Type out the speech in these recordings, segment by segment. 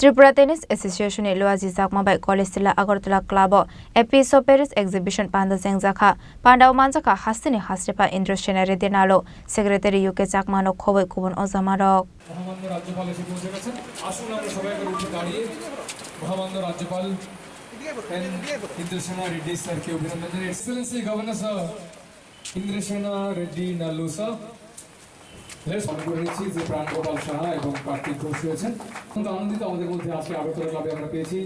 Tripura Tennis Association Elua Jizakma by College Agartala Club Episo Paris Exhibition Panda Zengzaka Panda Manzaka Hastini Hastepa Indroshene Denalo Secretary UK Zakmano Kobe Kubun Ozamaro Excellency Governor Sir Indrashena Reddy Nalu Sir Let's congratulate the Pran Gopal Shah এবং কার্তিক ঘোষ রয়েছেন অত্যন্ত আনন্দিত আমাদের মধ্যে আজকে আগরতলা ক্লাবে আমরা পেয়েছি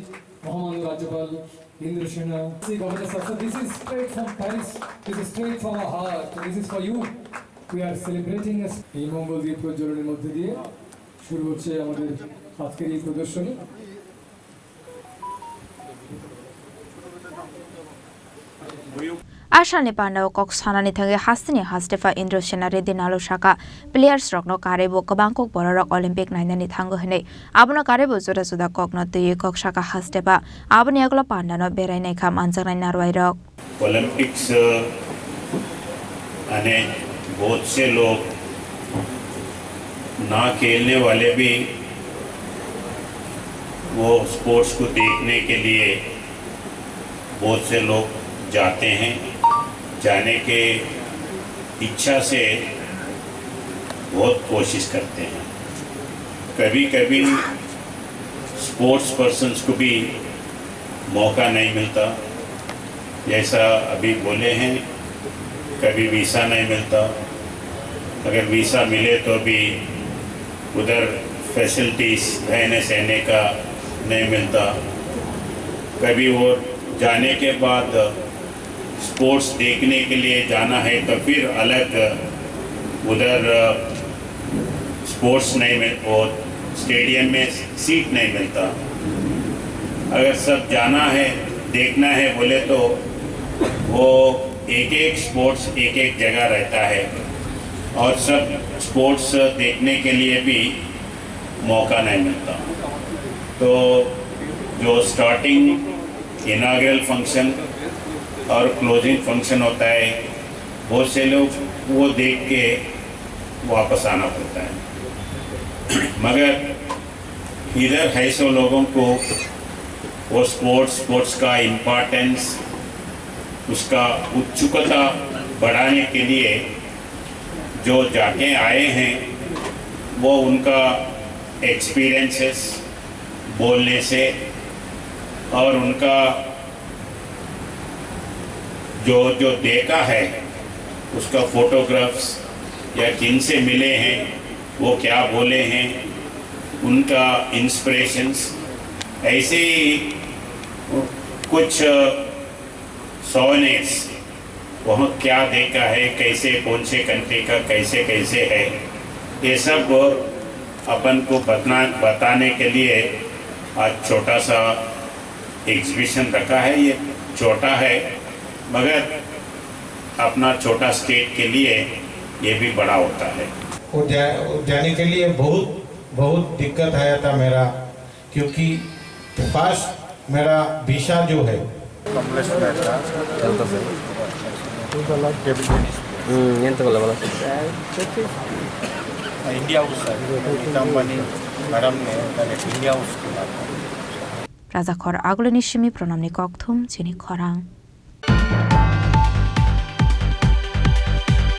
মহামান্য রাজ্যপাল Indrasena governor sir this is straight from Paris this is straight from our heart this is for you we are celebrating এই মঙ্গল দ্বীপ প্রজ্বলনের মধ্যে দিয়ে শুরু হচ্ছে আমাদের আজকের এই প্রদর্শনী Ashani Panda Cox Hanani Tangi Hastini Hastefa Indroshena Reddy Nalu Shaka Players Rockno Karebo Kabangkok Borok Olympic 9 Tango Hene Abuna Karebo Zura Suda Kokno the Kok Shaka Hastepa Abuniagla Panda no Berene Kam Anzana Narwairok Olympics आने बहुत से लोग ना खेलने वाले भी वो sports को देखने के लिए बहुत से लोग जाते हैं जाने के इच्छा से बहुत कोशिश करते हैं कभी कभी स्पोर्ट्स पर्सन्स को भी मौका नहीं मिलता जैसा अभी बोले हैं कभी वीज़ा नहीं मिलता अगर वीज़ा मिले तो भी उधर फैसिलिटीज़ रहने सहने का नहीं मिलता कभी वो जाने के बाद स्पोर्ट्स देखने के लिए जाना है तो फिर अलग उधर स्पोर्ट्स नहीं मिल और स्टेडियम में सीट नहीं मिलता अगर सब जाना है देखना है बोले तो वो एक एक स्पोर्ट्स एक एक जगह रहता है और सब स्पोर्ट्स देखने के लिए भी मौका नहीं मिलता तो जो स्टार्टिंग इनाग्रल फंक्शन और क्लोजिंग फंक्शन होता है बहुत से लोग वो देख के वापस आना पड़ता है मगर इधर है सो लोगों को वो स्पोर्ट्स का इम्पोर्टेंस उसका उत्सुकता बढ़ाने के लिए जो जाके आए हैं वो उनका एक्सपीरियंसेस बोलने से और उनका जो देखा है उसका फोटोग्राफ्स या किन से मिले हैं वो क्या बोले हैं उनका इंस्पिरेशंस ऐसे ही कुछ सोनेट्स वह क्या देखा है कैसे कौन से कंट्री का कैसे कैसे है ये सब अपन को बताने के लिए आज छोटा सा एग्जीबिशन रखा है ये छोटा है मगर अपना छोटा स्टेट के लिए ये भी बड़ा होता है जाने के लिए बहुत दिक्कत आया था मेरा क्योंकि फर्स्ट मेरा वीसा जो है इंडिया कंपनी मैडम ने India Razakor Agulini Shimi Pronamni Koktum Chini Korang